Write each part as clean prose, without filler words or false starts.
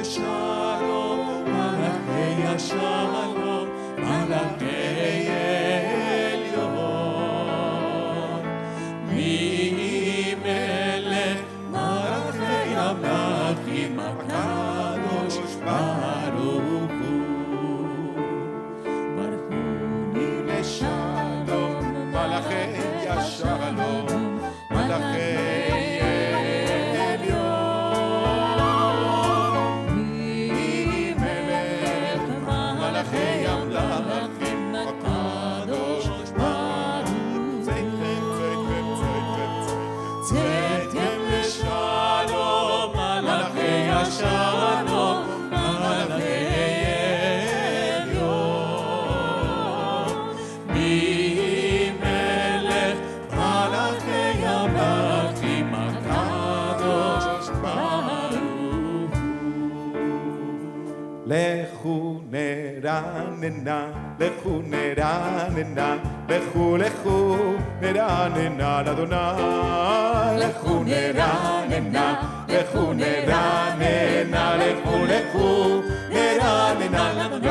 לשלום, מלאכי השלום, מלאכי עליון. מי מלך מלאכי המלאכים הקדוש ברוך הוא. ברכוני לשלום, מלאכי השלום, מלאכי לכו נרננה, לכו נרננה, לכו לכו נרננה לאדוני. לכו נרננה, לכו נרננה, לכו לכו נרננה לאדוני.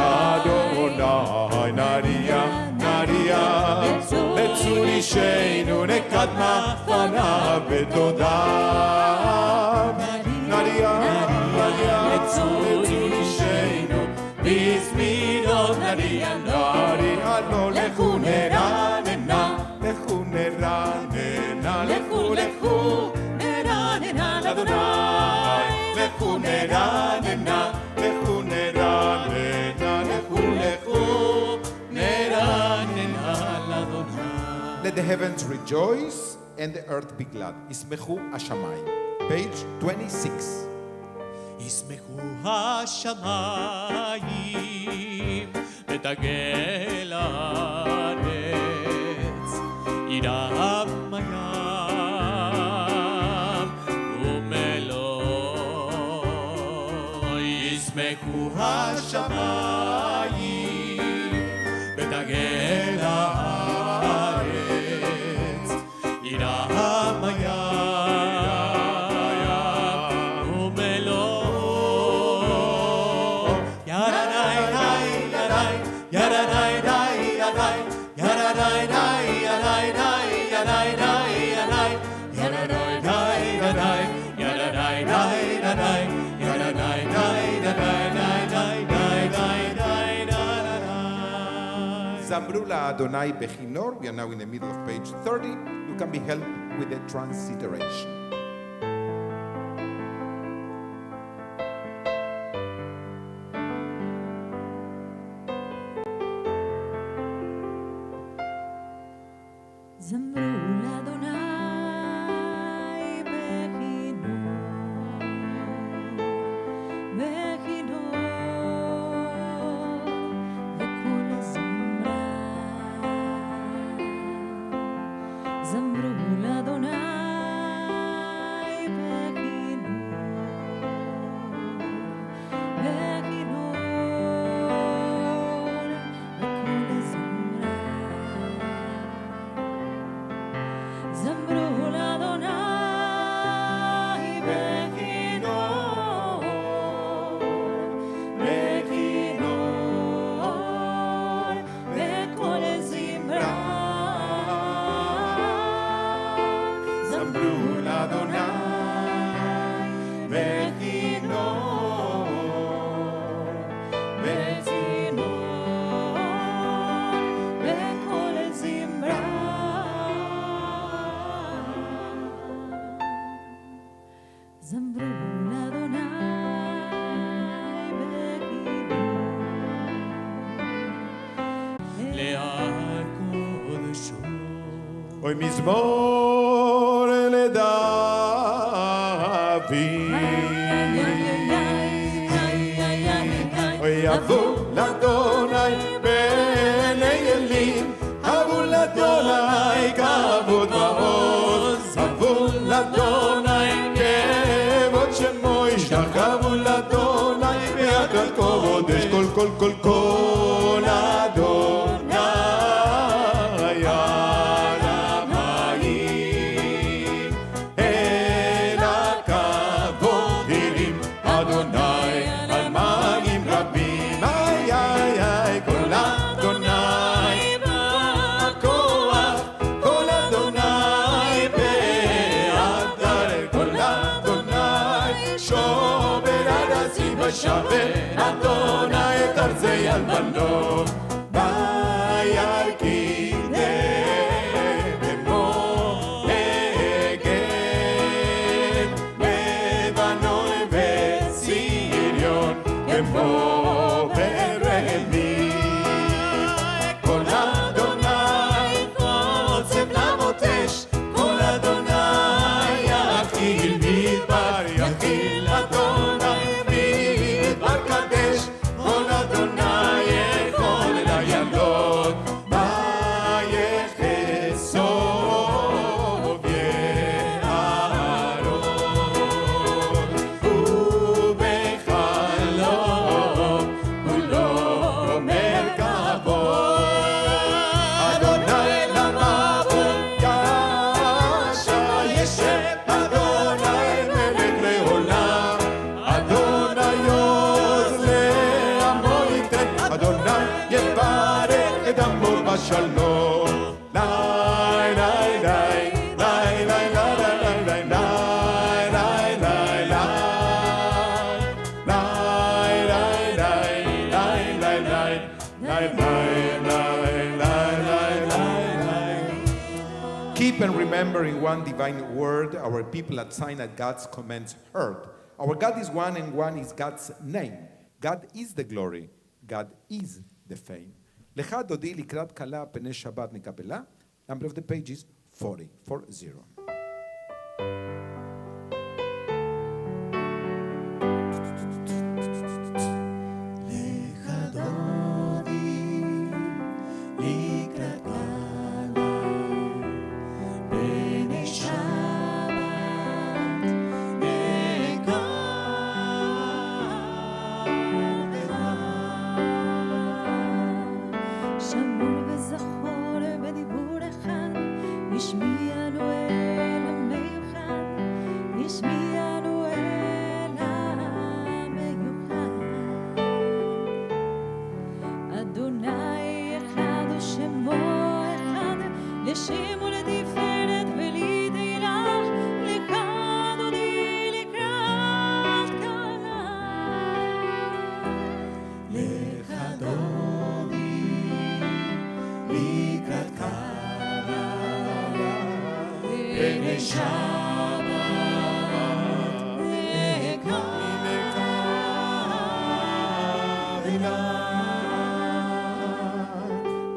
נריה, נריה, לצור אישנו נקדמה פניו בתודה. נריה, נריה, לצור אישנו בזמינות נריה, נריה לו. לכו נרננה, לכו נרננה, לכו לכו נרננה לאדוני. לכו נרננה, לכו נרננה, לכו לכו נרננה לאדוני. Let the heavens rejoice and the earth be glad. ישמחו השמיים. Page 26. ישמחו השמיים ותגל הארץ, ירעם הים ומלואו. ישמחו השמיים ותגל הארץ, ירעם הים זמרו לאדוני בכינור. We are now in the middle of page 30. You can be helped with the transliteration. אוי מזמור לדוד, אוי אבו לאדוני בני אלים, אבו לאדוני כבוד ועוז, אבו לאדוני כבוד שמו ישתח, אבו לאדוני ביד קודש, כל כל כל כל אדוני. וישבר אדוני את ארצי הלבנון וירקידם במו הגן לבנון וציריון כמו ברמי כל אדוני עוצם למותש כל אדוני יחיל מדבר יחיל אדוני מדבר קדש כל אדוני יכול לילות ויחסוב יערון ובחלום כולו אומר כבוד אדוני למבול ישע ישב אדוני מלך לעולם אדוני עוז לעמו ייתן אדוני יברך את עמו בשלום לי לי לי לי לי לי Keep and remember in one divine word our people at Sinai God's commands heard. Our God is one and one is God's name. God is the glory. God is the fame. לך דודי לקראת כלה פני שבת נקבלה. Number of the page is 40. שמור וזכור בדיבור אחד השמיענו אל המיוחד השמיענו אל המיוחד אדוני אחד ושמו אחד לשם ולתפארת ולתהילה לך דודי לקראת כלה לך דודי לקראת כלה פני שבת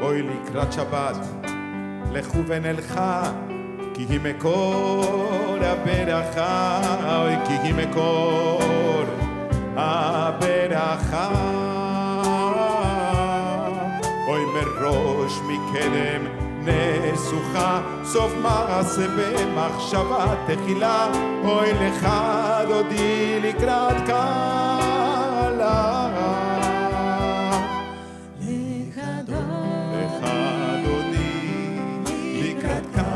אוי לקראת שבת לכו ונלכה כי היא מקור הברכה אוי כי היא מקור הברכה אוי מראש מקדם נסוכה סוף מעשה במחשבה תחילה אוי לך דודי לקראת כלה לך דודי לקראת כלה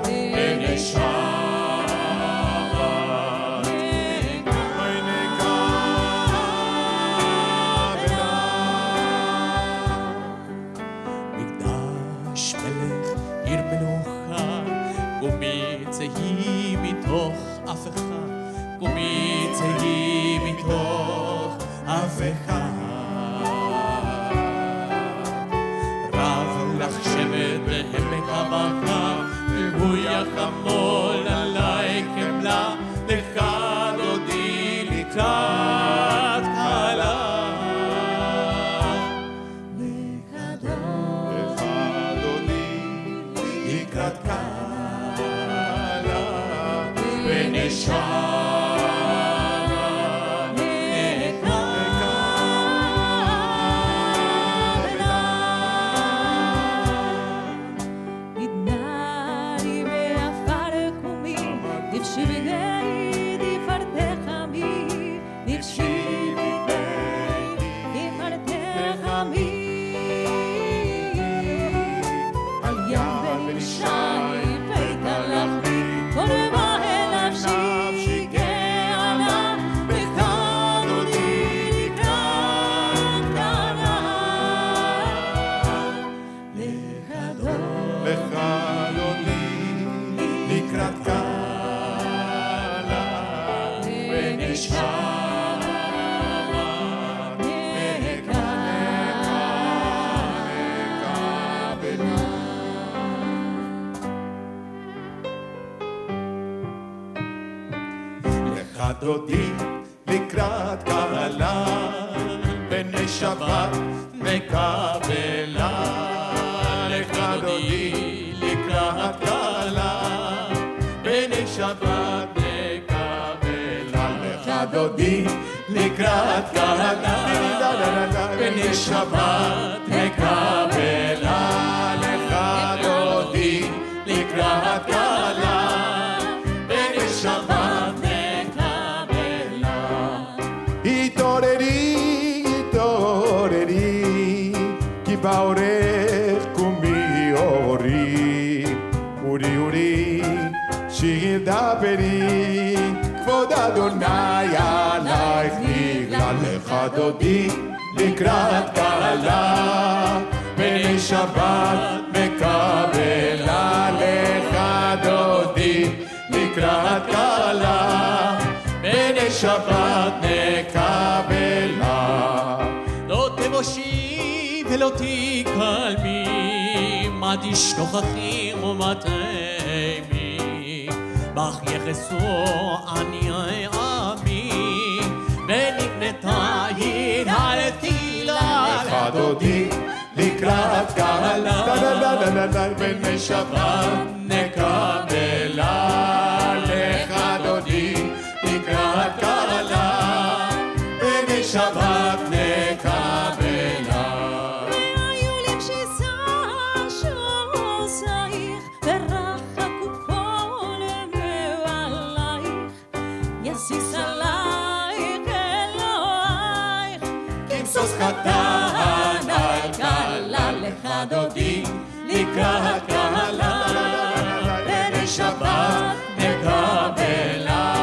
פני שבת אוי נקבלה מקדש מלך עיר מנוחה ומצאי מתוך אף אחד דודי לקראת קהלה, בני שבת מקבלה. לך דודי לקראת קהלה, בני שבת מקבלה. לך דודי לקראת קהלה, בני שבת מקבלה. לך דודי לקראת קהלה, בני שבת בעורך קומי אורי, אורי אורי, שיר דברי, כבוד אדוני עלייך נגלה. לך דודי לקראת קהלה, בני שבת מקבלה. לך דודי לקראת קהלה, בני שבת מקבלה. לא תבושי ולא תקלמי, מה תשכחי ומה תאמי, בך יחסו עניי עמי, ונבנתה עיר על תהילה. לך דודי לקראת קהלה, בני שבת נקבלה. לך דודי לקראת קהלה, בני שבת נקבלה. קטן על קהלה. לך דודי לקראת קהלה, בני שבת נקבלה.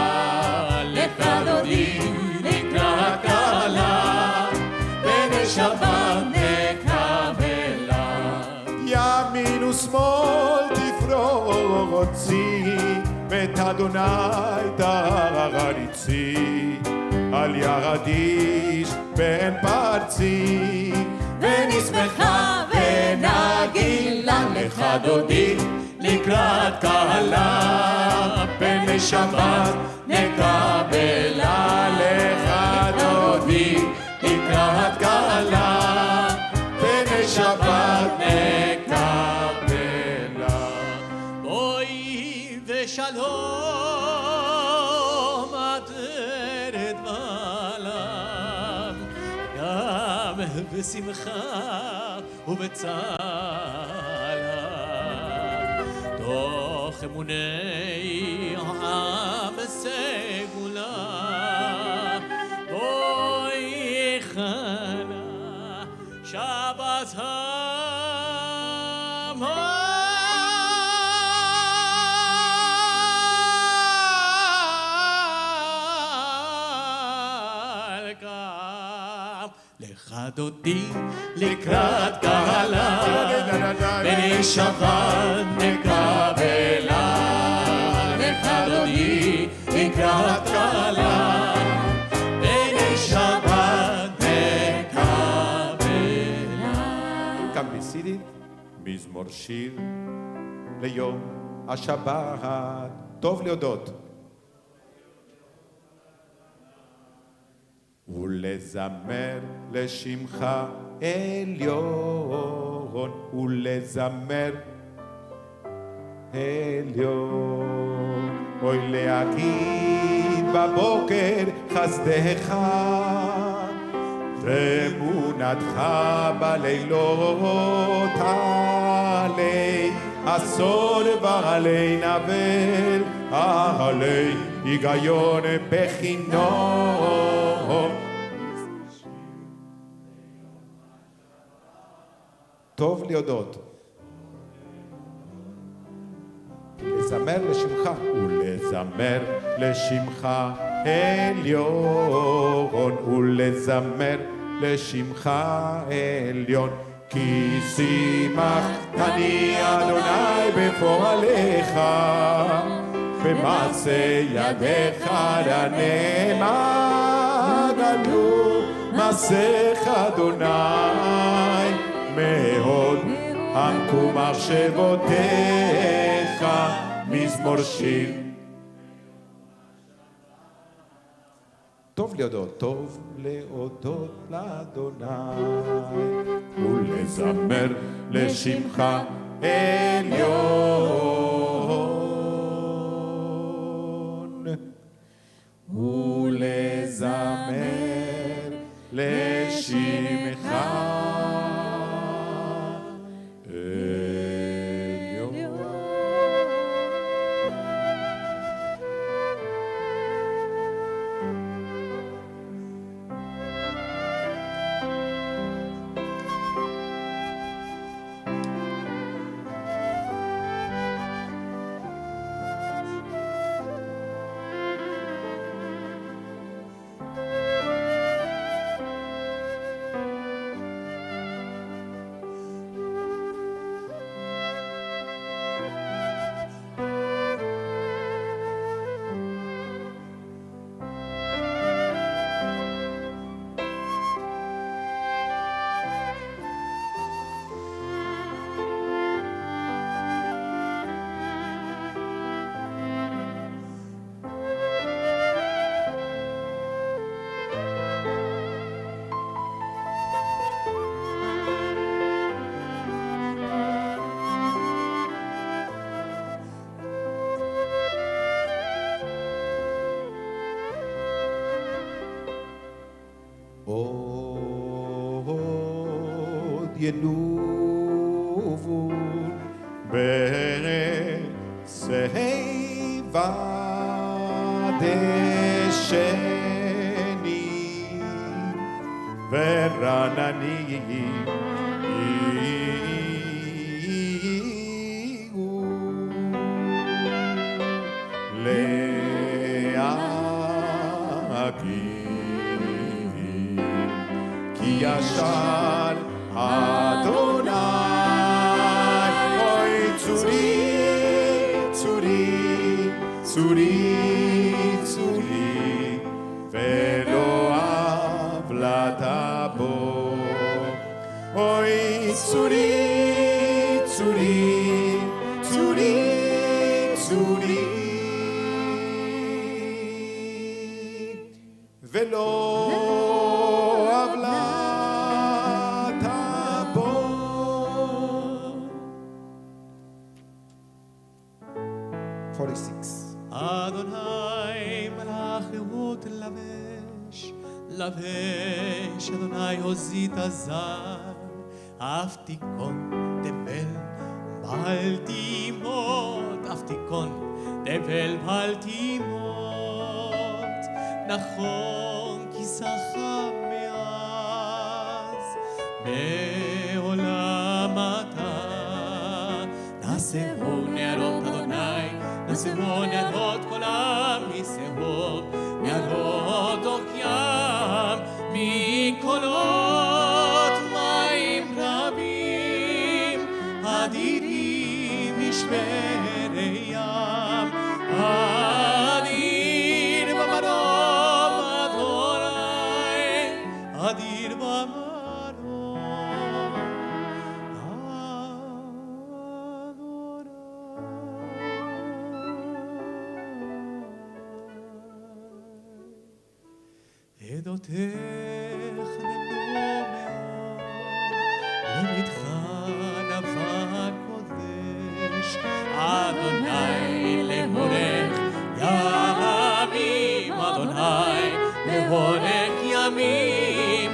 לך דודי לקראת קהלה, בני שבת נקבלה. ימין ושמאל תפרוצי, בית אדוני תעריצי. על ירדיש בן פרצי, ונשמחה ונגילה. לך דודי לקראת קהלה, בני שבת נקבלה. לך דודי לקראת קהלה, בני שבת נקבלה. בואי ושלום עטרת בעלם, גם בשמחה ובצער, תוך אמוני עם סגולה. בואי חנה שבת לך דודי לקראת קהלה, בני שבת נקבלה. לך דודי לקראת קהלה, בני שבת נקבלה. כאן בסידי, מזמור שיר ליום השבת, טוב להודות ולזמר לשמך עליון, ולזמר עליון. אוי להגיד בבוקר חסדך ואמונתך בלילות, עלי עשור ועלי נבל, עלי היגיון בחינום. טוב להודות, לזמר לשמך ולזמר לשמך עליון, ולזמר לשמך עליון. כי שימחתני אדוני בפועלך, במעשה ידיך נאמנו, מעשיך אדוני מאוד, עמקו מחשבותיך, מזמור שיר. טוב להודות לאדוני, ולזמר לשמך עליון, ולזמר לשמך עוד ינובון בעשי ודשנים ורננים יהיו להגיד כי ישר אדוני, אוי צורי, צורי, צורי, צורי, ולא עוולת בו. אוי צורי, צורי, צורי, צורי, ולא אדוני מלך חירות לבש, לבש אדוני הוזית זר, אף תיכון תבל בל תימות, אף תיכון תבל בל תימות, נכון כיסך מאז בעולם אתה, נעשהו נערות אדוני, נעשהו נערות כל עם ישאו, נערות אוך ים, מקולות מים רבים, אדירים משמרי ים, אדיר במרום אדוני, אדיר במרום. עדותך נאמרו מאוד, למדך נבע קודש, אדוני להורך ימים, אדוני להורך ימים,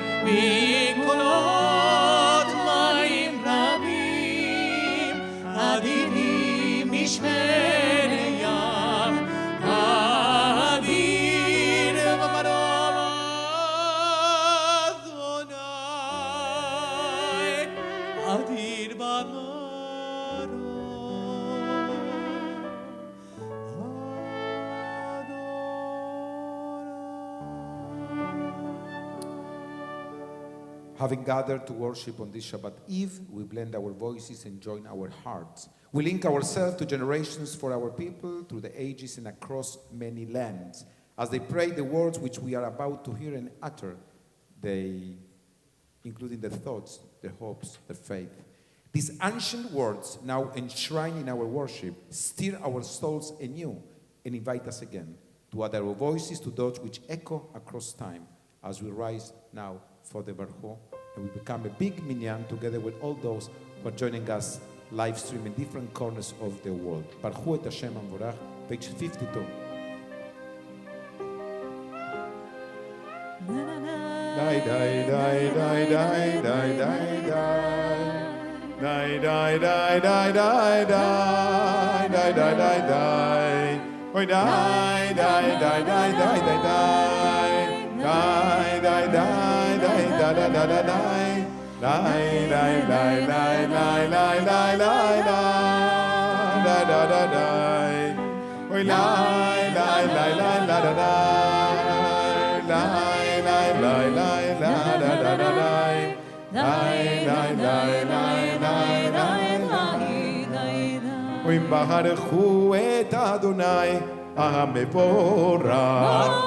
מקולות מים רבים, אדירים משמרי ים, אדיר במרום אדיר במרום Having gathered to worship on this Shabbat Eve, we blend our voices and join our hearts We link ourselves to generations for our people through the ages and across many lands. As they pray the words which we are about to hear and utter, they, including their thoughts, their hopes, their faith. These ancient words, now enshrined in our worship, stir our souls anew and invite us again to add our voices to those which echo across time as we rise now for the Barho and we become a big minyan together with all those who are joining us live stream in different corners of the world. Barhu et Hashem Amvorach, page 52. Die, die, die, die, die, die, die, die. Die, die, die, die, die, die, die, die, die, die. Oi, die, die, die, die, die, die, die. Die, die, die, die, die, die, die, die, die. Die, die, die, die, die, die, die, die, die. Die, die, die, die. Oi, die, die, die, die, die, die, die. Die, die, die, die, die, die, die, die, die. וברכו את אדוני המבורך.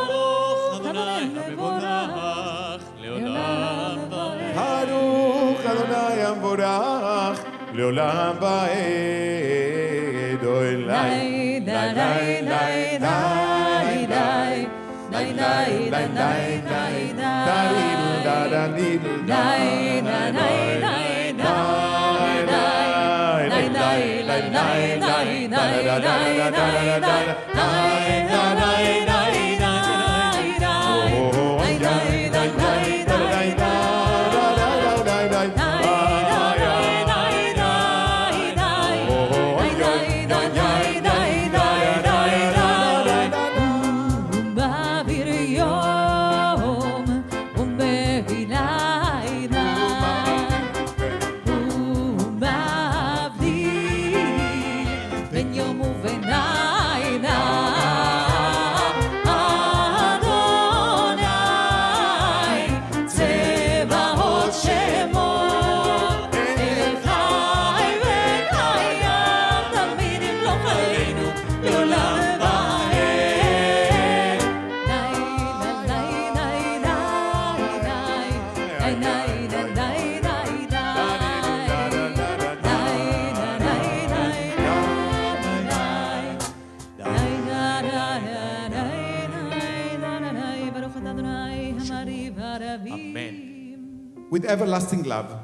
ברוך אדוני המבורך לעולם ועד. ברוך אדוני המבורך לעולם ועד. אוי לי, לי, לי, לי, לי, לי. Dai dai dai dai dai dai dai dai With everlasting love,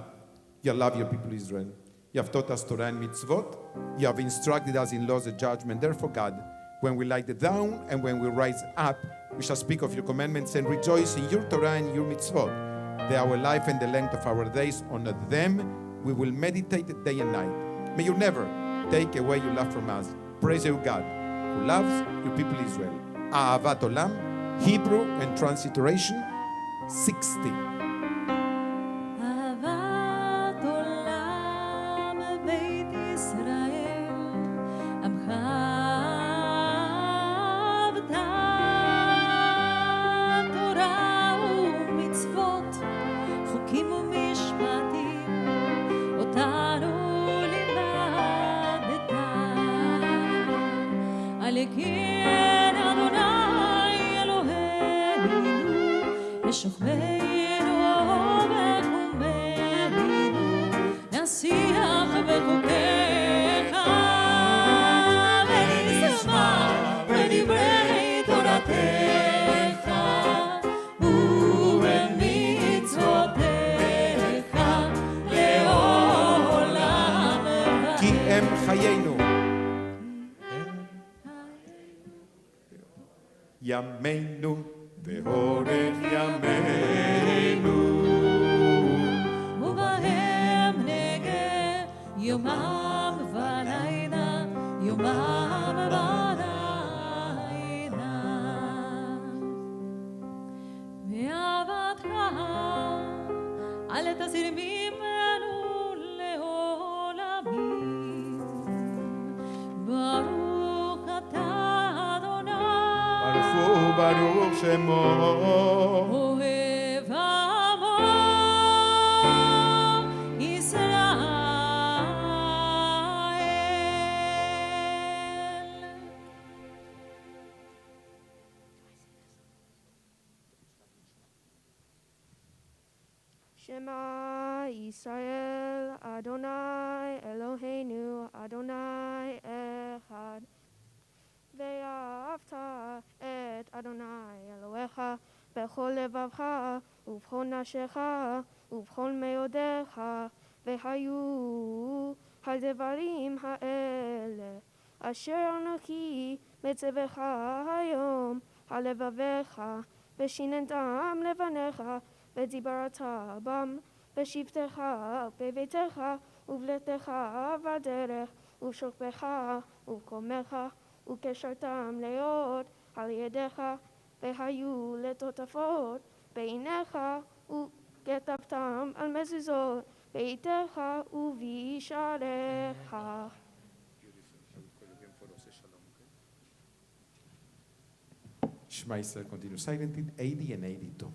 you love your people Israel. You have taught us Torah and mitzvot. You have instructed us in laws and judgment. Therefore, God, when we lie down and when we rise up, we shall speak of your commandments and rejoice in your Torah and your mitzvot. They are our life and the length of our days. On them we will meditate day and night. May you never take away your love from us. Praise you, God, who loves your people Israel. Ahavat Olam, Hebrew and transliteration 60. ימינו ואורך ימינו ובהם נגה יומם ולילה יומם ולילה ואהבתך אל תסיר ממנו לעולמים ברוך אתה ברוך שמו אוהב עמו ישראל Shema Yisrael Adonai Eloheinu Adonai Echad Ve'ahavta et Adonai Elohecha bechol levavcha ובכל נפשך ובכל מאודיך והיו הדברים האלה אשר אנוכי מצווך היום על לבביך ושיננתם לבניך ודיברת בם בשבתך בביתך ובלכתך בדרך ובשוכבך ובקומך וקשרתם להיות על ידיך והיו לטוטפות בעיניך וכתבתם על מזוזות ביתך ובשעריך. Shema Israel continues silent in 80 and 82.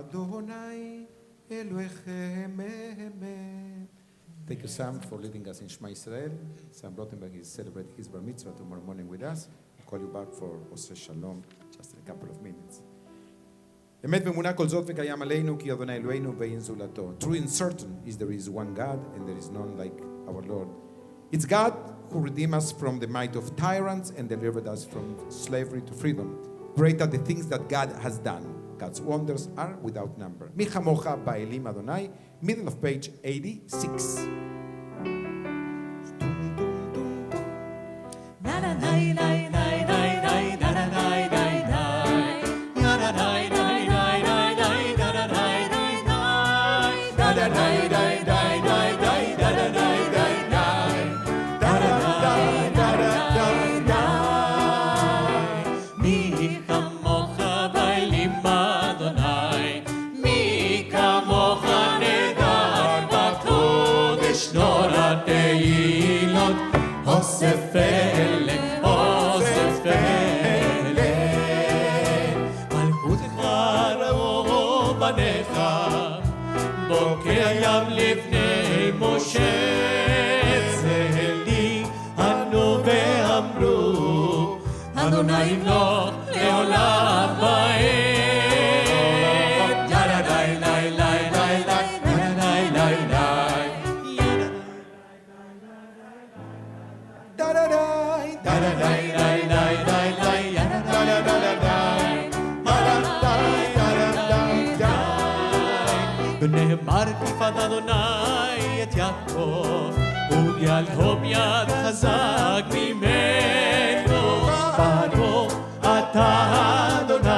Adonai Elohim Emet. Thank you, Sam, for leading us in Shema Israel. Sam Rottenberg is celebrating his bar mitzvah tomorrow morning with us. I'll call you back for Oseh Shalom just in a couple of minutes. אמת ואמונה כל זאת וקיים עלינו כי אדוני אלוהינו ואין זולתו. True and certain is there is one God and there is none like our Lord. It's God who redeemed us from the might of tyrants and delivered us from slavery to freedom. Great are the things that God has done. God's wonders are without number. Mi chamocha ba'elim Adonai, middle of page 86. אדוני ימלוך לעולם ועד. ידעי לי לי לי לי ידעי לי לי ונאמר כיפת אדוני את יעקב ובידו יד חזק ממנו ברוך אתה אדוני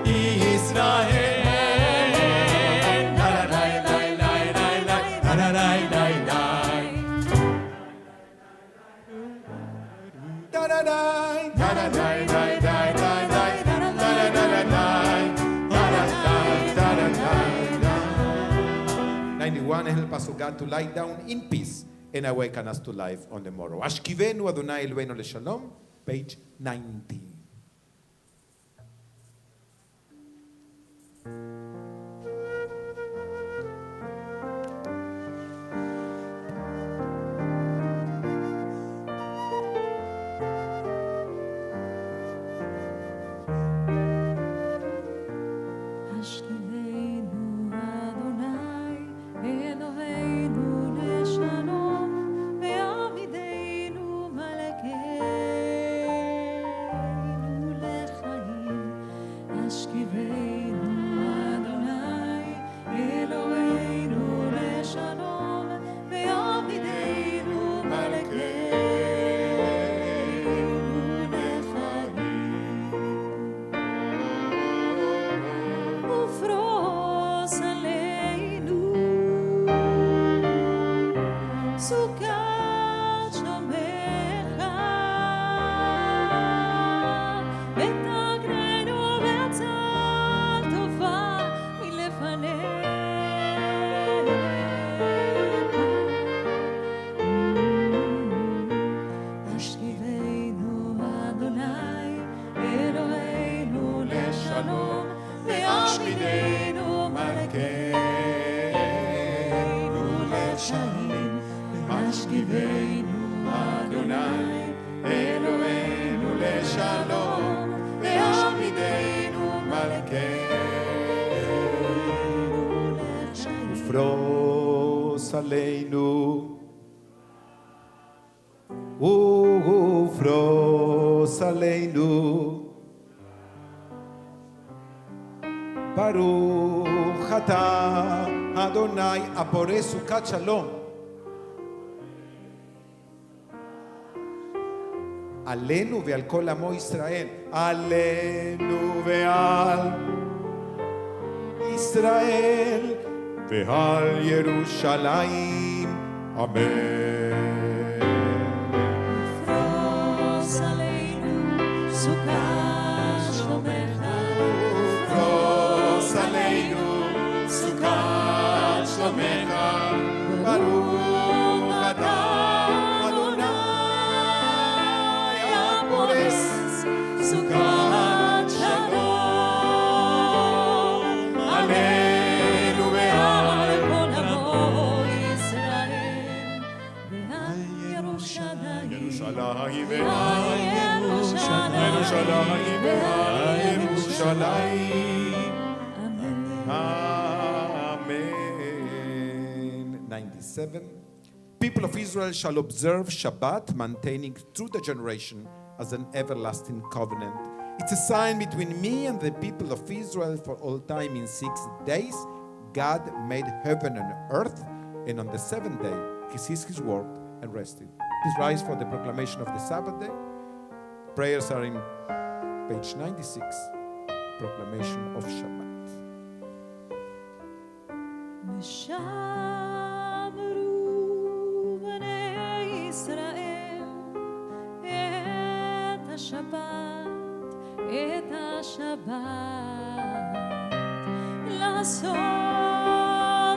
עם ישראל. ידעי לי לי לי לי ידעי לי help us, O God, to lie down in peace and awaken us to life on the morrow. Ashkivenu Adonai Eloheinu Leshalom, page 90. סוכת שלומך ותגננו והצל טובה מלפניך השכיבנו אדוני אלוהינו לשלום וישמידנו מלכנו לפשעים השכיבנו אדוני אלוהינו לשלום וישמידנו מלכנו לפשעים ופרוס עלינו ופרוס עלינו ברוך אתה אדוני הפורס סוכת שלום עלינו ועל כל עמו ישראל עלינו ועל ישראל ועל ירושלים אמן פרוס עלינו סוכת שלומך פרוס עלינו סוכת שלומך ברוך אתה אדוני הפורס סוכת שלום עלינו ועל כל עמו ישראל ועל ירושלים ירושלים ועל ירושלים ועל ירושלים אמן. Amen. 97. People of Israel shall observe Shabbat, maintaining through the generation as an everlasting covenant. It's a sign between me and the people of Israel for all time. In 6 days, God made heaven and earth, and on the 7th day, He ceased His work and rested. Please rise for the proclamation of the Sabbath day. Prayers are in page 96, proclamation of Shabbat. ושמרו בני ישראל את השבת לעשות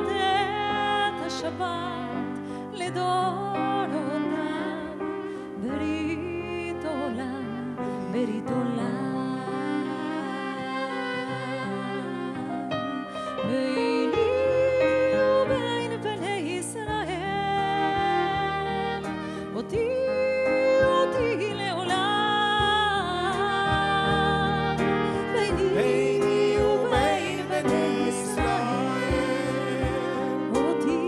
את השבת לדורותם ברית עולם ברית עולם ביני ובין בני ישראל אותי לעולם ביני ובין בני ישראל אותי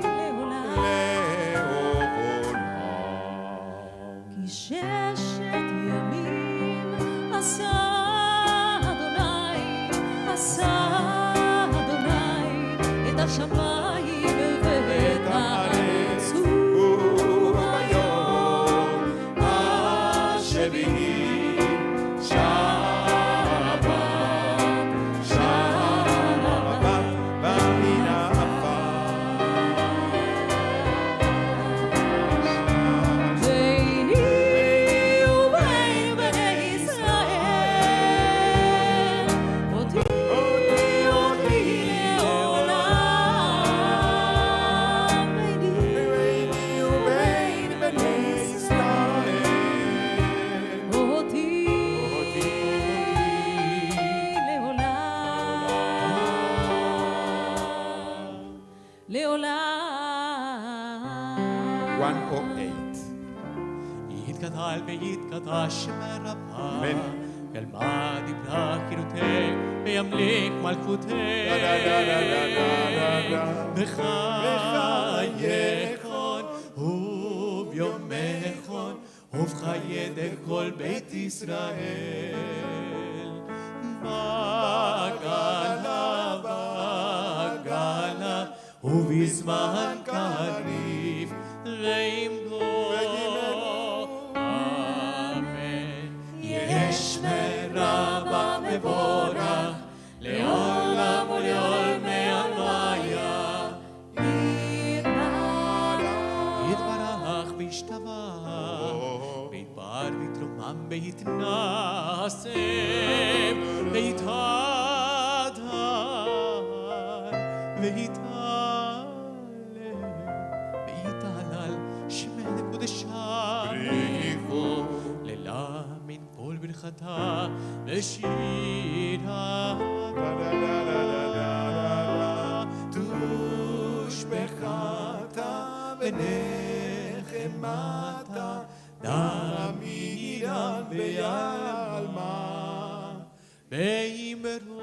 לעולם לעולם כי ששת ימים עשה אדוני את השמיים ואת הארץ וביום השביעי שבת ומן העפר ביני ובין בני ישראל אותי לעולם ביני ובין בני ישראל אותי לעולם 108 יתגדל ויתקדש מרבה אמן. ילמד דיברה חילותי וימליך מלכותי בחייכון וביומכון ובחיי כל בית ישראל בגלה ובזמן קריב ועמדו אמן יש מרבה מבורך לעולם ולעולמי עלמיה העם בהתנשא והתהדר והתהלל והתהלל שמי קודשה בריחו לילה מן כל ברכתה ושירה תושבחתה ונחמתה דמירן ויעלמה ויאמרו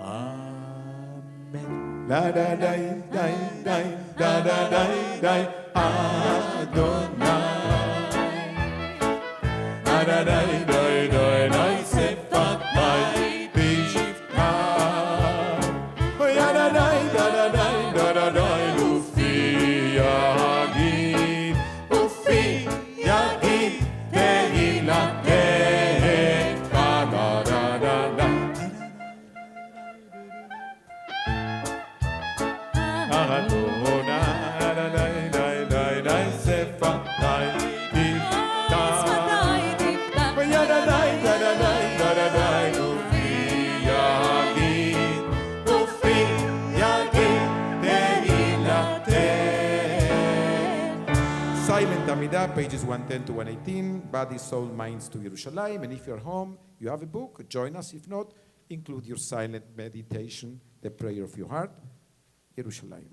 אמן La da dai dai dai da da dai dai Adonai Da da dai dai dai dai sefatai bishivta Da da dai da da dai da da dai Ufi yagid tehilatech Da da da da da Silent Amidah, pages 110 to 118, body, soul, minds to Yerushalayim. And if you're home, you have a book, join us. If not, include your silent meditation, the prayer of your heart, Yerushalayim.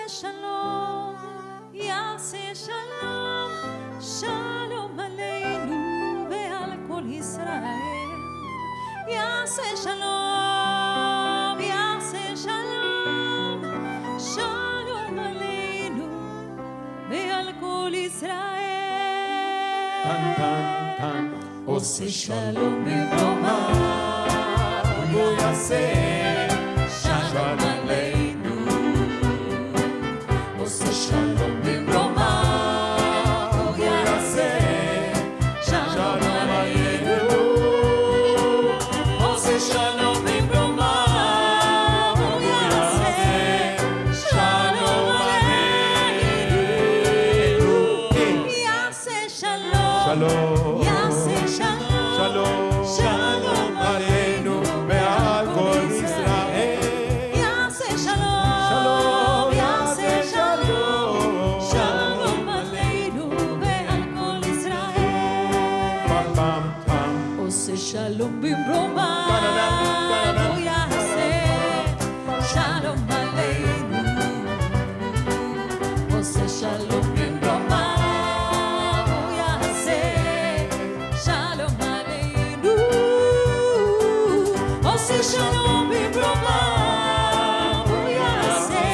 שלום, יעשה שלום, שלום עלינו ועל כל ישראל. יעשה שלום, יעשה שלום, שלום עלינו ועל כל ישראל. טן טן טן עושה שלום במרומיו, הוא יעשה שלום עלינו. עושה שלום במרומיו, הוא יעשה שלום עלינו. עושה שלום במרומיו, הוא יעשה שלום עלינו. יעשה שלום, שלום יעשה שלום, שלום שלום עלינו ועל כל ישראל. יעשה שלום, שלום יעשה שלום, שלום עלינו ועל כל ישראל. פעם פעם פעם עושה שלום במרומיו, הוא יעשה שלום עלינו. עושה שלום במרומיו, הוא יעשה שלום עלינו. עושה שלום במרומיו, הוא יעשה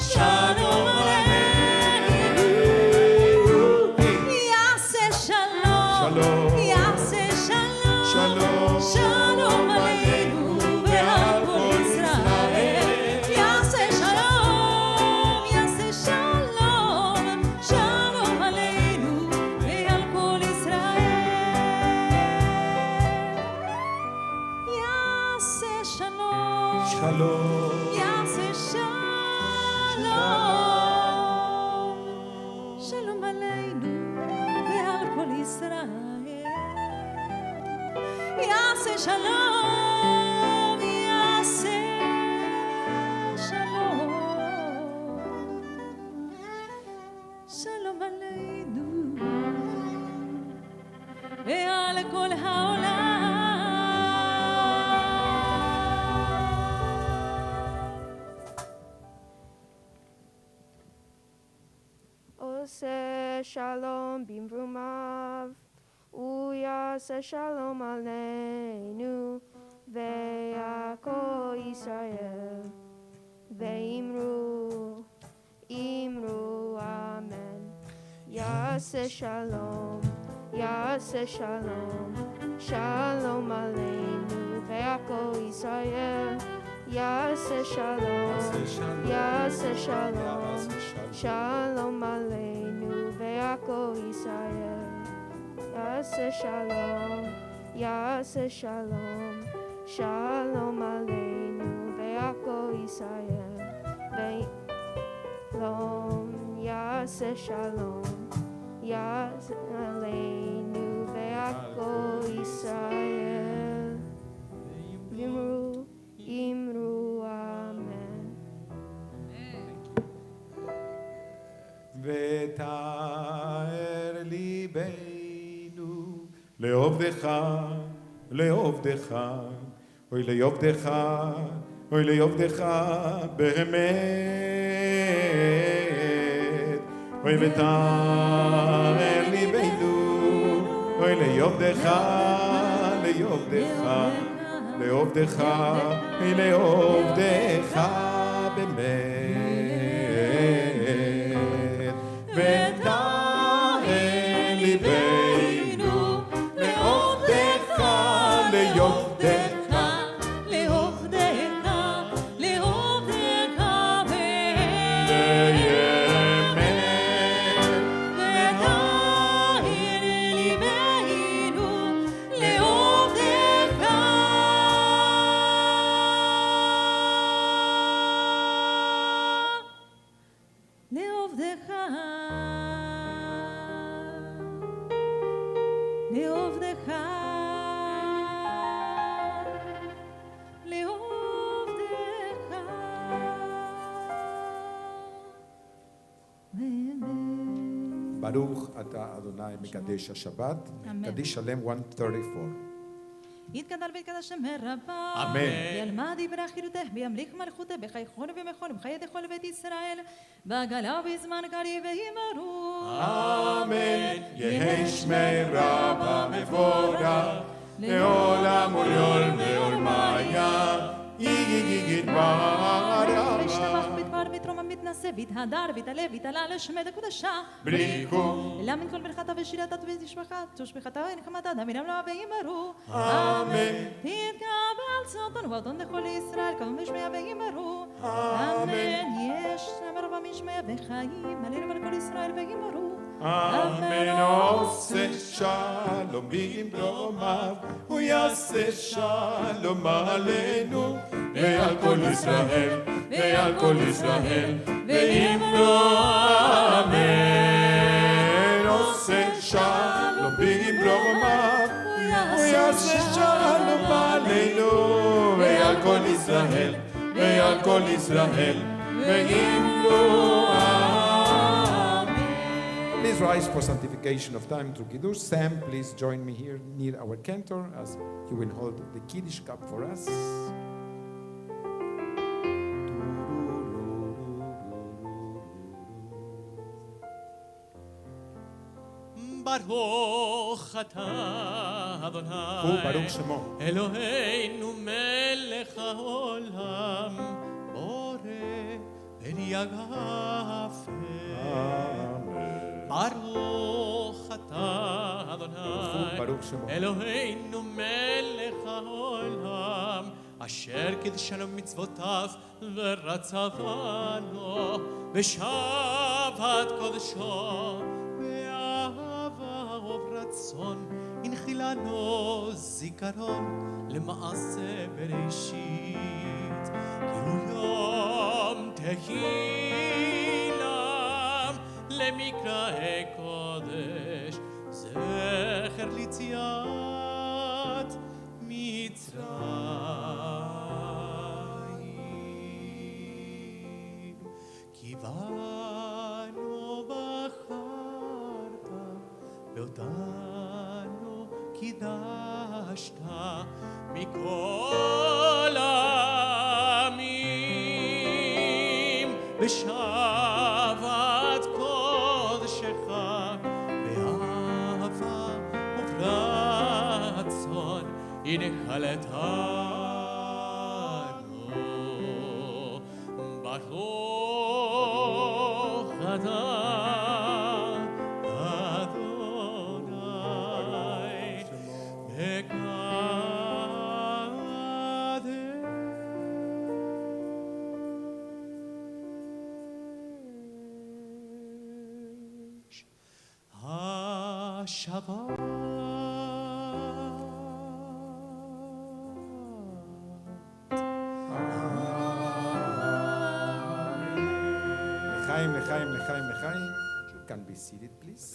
שלום עלינו. Shalom. יעשה שלום, שלום עלינו ועל כל ישראל. יעשה שלום, יעשה שלום, שלום עלינו ועל כל העולם. עושה שלום במרומיו, הוא יעשה שלום עלינו ויעקב ישראל. ואמרו, אמרו אמן. יעשה שלום, יעשה שלום, שלום עלינו ויעקב ישראל. יעשה שלום, יעשה שלום, שלום עלינו ויעקב ישראל. יעשה שלום, יעשה שלום, שלום עלינו ויעקב ישראל. שלום, יעשה שלום, יעשה עלינו ויעקב ישראל. אמרו, אמרו אמן. ותאר ליבנו לעובדך, לעובדך, אוי לעובדך, אוי לעובדך באמת. אוי ותאר ליבנו, אוי לעובדך, לעובדך, לעובדך, אוי לעובדך באמת. ותאר ליבנו לעובדך, לעובדך, לעובדך, לעובדך באמת. ותאר ליבנו לעובדך, לעובדך, לעובדך, לעובדך באמת. ברוך אתה אדוני מקדש השבת. אמן. קדיש שלם 134. יתגדל ויתקדש שם רבה. אמן. וילמד דברי חירותך וימליך מלכותך בחייכון ומחון ובחיי כל בית ישראל בגלה ובזמן קריב וימרו. אמן. יהי שמי רבה מבורך לעולם ולעולם ועולמיה. יתברך וישתבח ויתפאר ויתרומם ויתנשא ויתהדר ויתעלה ויתעלה לשמי הקודשה. בריחו למן כל ברכתה ושירתה ותשבחה תושבחתה ונחמתה דמינם לה וימרו. אמן. תתקבל צאתנו ואתון לכל ישראל כלום משמיה וימרו. אמן. יש שמר במשמיה וחיים עלינו ולכל ישראל וימרו. אמן. עושה שלום במרומיו, הוא יעשה שלום עלינו ועל כל ישראל, ועל כל ישראל, ואמרו אמן. עושה שלום במרומיו, הוא יעשה שלום עלינו ועל כל ישראל, ועל כל ישראל, ואמרו אמן. Please rise for sanctification of time through Kiddush. Sam, please join me here near our cantor as he will hold the Kiddush cup for us. ברוך אתה אדוני הוא ברוך שמו. אלוהינו מלך העולם בורא פרי יגפה. ברוך אתה אדוני ברוך שמו. אלוהינו מלך העולם אשר קידשנו מצוותיו ורצה בנו בשבת קודשו ואהבה וברצון הנחילנו זיכרון למעשה בראשית תהילם למקראי קודש, זכר ליציאת מצרים. כי בנו בחרת ואותנו קידשת מכל העמים בשבת קודשך באהבה וברצון הנחלתנו. ברוך אתה אדוני מקדש השבת. L'chaim, l'chaim, l'chaim, l'chaim. You can be seated, please.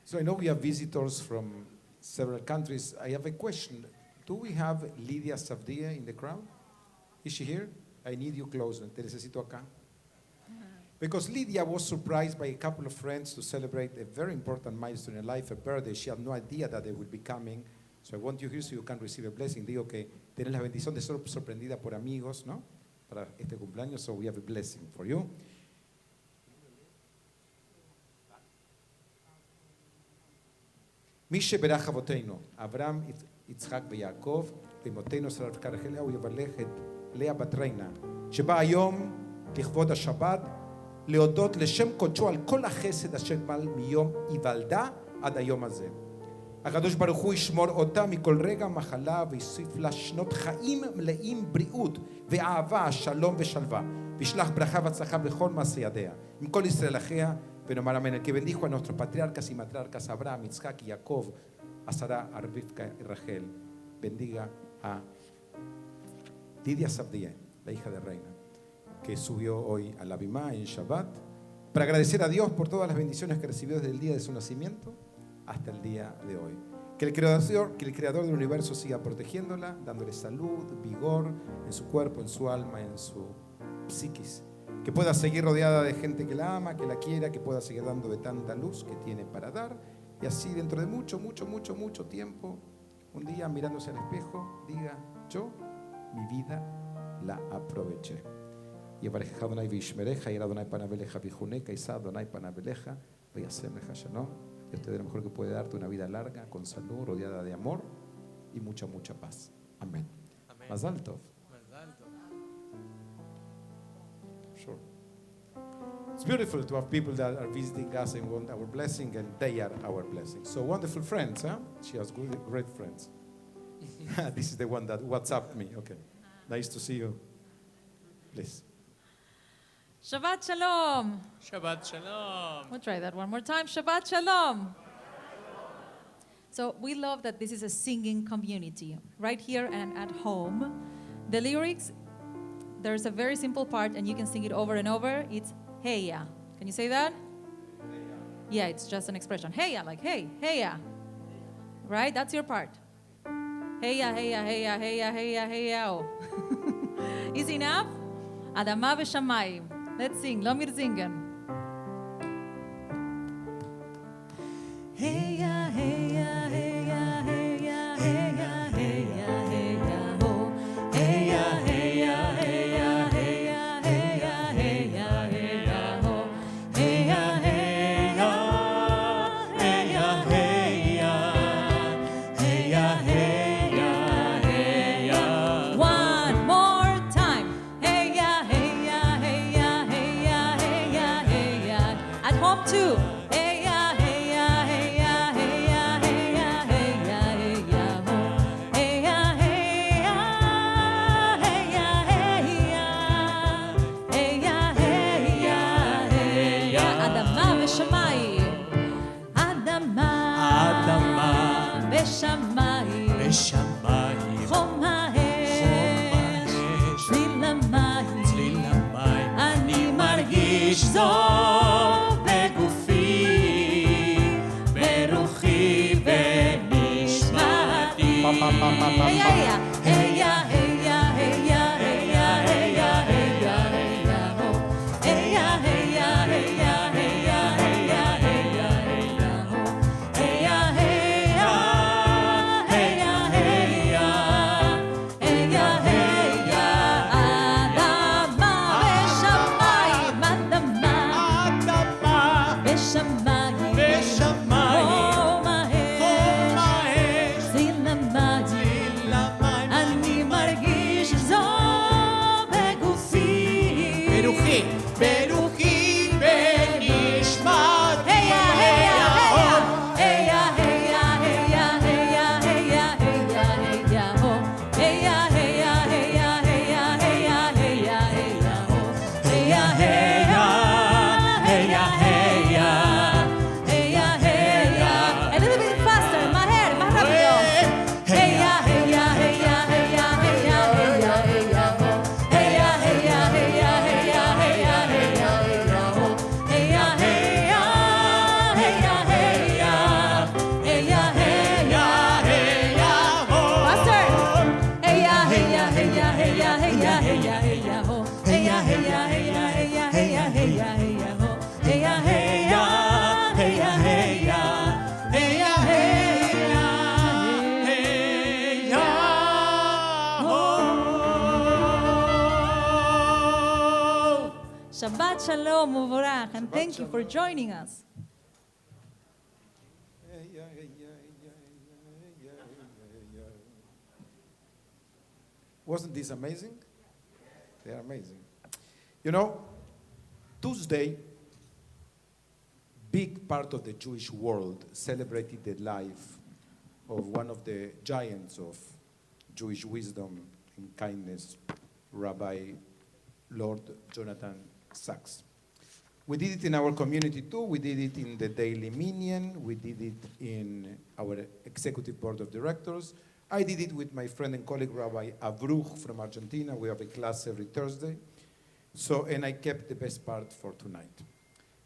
So I know we have visitors from several countries. I have a question. Do we have Lydia Savdia in the crowd? Is she here? I need you closer. Te necesito acá. Because Lydia was surprised by a couple of friends to celebrate a very important milestone in her life, a birthday. She had no idea that they would be coming. So I want you here so you can receive a blessing. Digo que tienes la bendición de ser sorprendida por amigos, ¿no? Para este cumpleaños, so we have a blessing for you. מי שברך אבותינו, אברהם, יצחק ויעקב, ואמותינו שרה רבקה רחל לאה, הוא יברך את לאה בת ריינה, שבא היום לכבוד השבת, להודות לשם קודשו על כל החסד אשר מל מיום היוולדה עד היום הזה. הקדוש ברוך הוא ישמור אותה מכל רגע מחלה ויוסיף לה שנות חיים מלאים בריאות ואהבה, שלום ושלווה, וישלח ברכה והצלחה בכל מעשה ידיה, עם כל ישראל אחיה, ונאמר אמן. El que bendijo a nuestros patriarcas y matriarcas Abraham, Isaac y Jacob, a Sara, a Rivka y Rachel, bendiga a Lidia Savdia, la hija de reina, que subió hoy a la Bimá en Shabbat, para agradecer a Dios por todas las bendiciones que recibió desde el día de su nacimiento hasta el día de hoy. Que el creador del universo siga protegiéndola, dándole salud, vigor en su cuerpo, en su alma, en su psiquis. Que pueda seguir rodeada de gente que la ama, que la quiera, que pueda seguir dando de tanta luz que tiene para dar. Y así dentro de mucho tiempo, un día mirándose al espejo, diga, yo mi vida la aproveché. יברכך אדוני וישמרך, יראה אדוני פניו אליך ויחונך, יישא אדוני פניו אליך וישם לך שלום. Dios te dé lo mejor que puede darte, una vida larga, con salud, rodeada de amor y mucha paz. Amén. Mazal tov. Sure. It's beautiful to have people that are visiting us and want our blessing, and they are our blessing. So wonderful friends, huh? She has great friends. This is the one that WhatsApped me. Okay. Nice to see you. Please. Shabbat Shalom. Shabbat Shalom. We'll try that one more time. Shabbat Shalom. So we love that this is a singing community, right here and at home. The lyrics, there's a very simple part, and you can sing it over and over. It's heya. Can you say that? Yeah, it's just an expression. Heya, like hey, heya. Right? That's your part. Heya, heya, heya, heya, heya, heya. Oh. Easy enough? Adama v'shamayim. Let's sing. Lo mir singen. Heya, heya, heya, heya, heya, heya, heya, ho. Heya, heya, heya, heya, heya, heya, heya, ho. Heya, heya, heya, heya, heya, heya, heya. One more time. Heya, heya, heya, heya, heya, heya. At home too. Heya, heya, heya, heya, Shalom Uvorach, and thank you for joining us. Wasn't this amazing? They are amazing. You know, Tuesday, big part of the Jewish world celebrated the life of one of the giants of Jewish wisdom and kindness, Rabbi Lord Jonathan Sachs. We did it in our community too. We did it in the Daily Minyan. We did it in our executive board of directors. I did it with my friend and colleague, Rabbi Avruch from Argentina. We have a class every Thursday. And I kept the best part for tonight.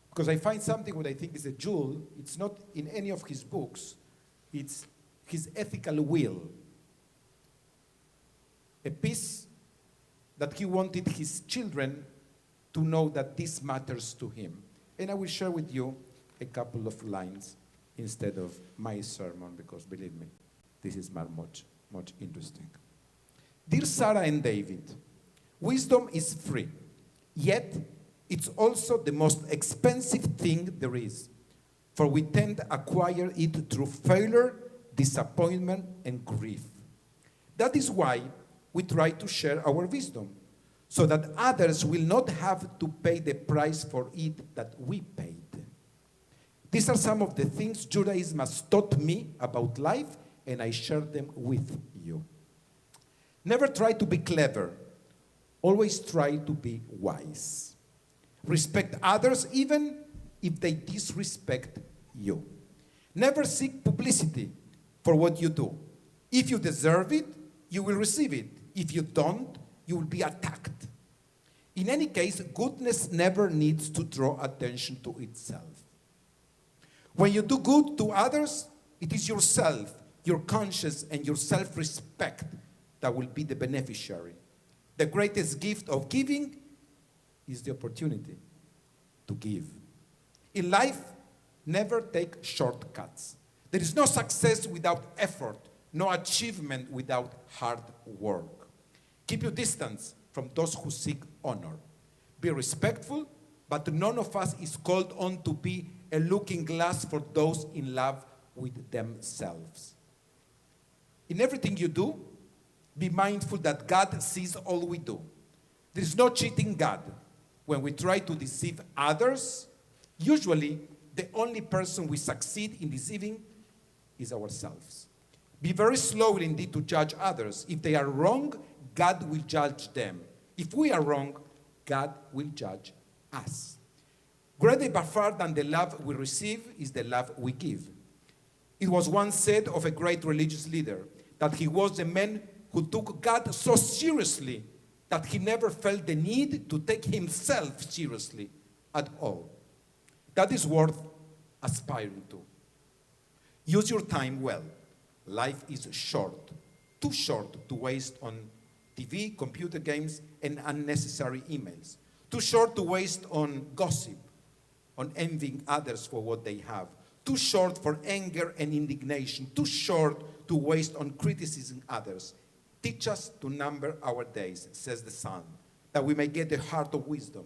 Because I find something what I think is a jewel. It's not in any of his books. It's his ethical will. A piece that he wanted his children to know that this matters to him. And I will share with you a couple of lines instead of my sermon, because believe me, this is much, much interesting. Dear Sarah and David, wisdom is free, yet it's also the most expensive thing there is, for we tend to acquire it through failure, disappointment, and grief. That is why we try to share our wisdom, so that others will not have to pay the price for it that we paid. These are some of the things Judaism has taught me about life, and I share them with you. Never try to be clever. Always try to be wise. Respect others even if they disrespect you. Never seek publicity for what you do. If you deserve it, you will receive it. If you don't, you will be attacked. In any case, goodness never needs to draw attention to itself. When you do good to others, it is yourself, your conscience, and your self-respect that will be the beneficiary. The greatest gift of giving is the opportunity to give. In life, never take shortcuts. There is no success without effort, no achievement without hard work. Keep your distance from those who seek honor. Be respectful, but none of us is called on to be a looking glass for those in love with themselves. In everything you do, be mindful that God sees all we do. There is no cheating God. When we try to deceive others, usually the only person we succeed in deceiving is ourselves. Be very slow indeed to judge others. If they are wrong, God will judge them. If we are wrong, God will judge us. Greater by far than the love we receive is the love we give. It was once said of a great religious leader that he was the man who took God so seriously that he never felt the need to take himself seriously at all. That is worth aspiring to. Use your time well. Life is short, too short to waste on TV, computer games, and unnecessary emails. Too short to waste on gossip, on envying others for what they have. Too short for anger and indignation. Too short to waste on criticizing others. Teach us to number our days, says the Psalm, that we may get the heart of wisdom.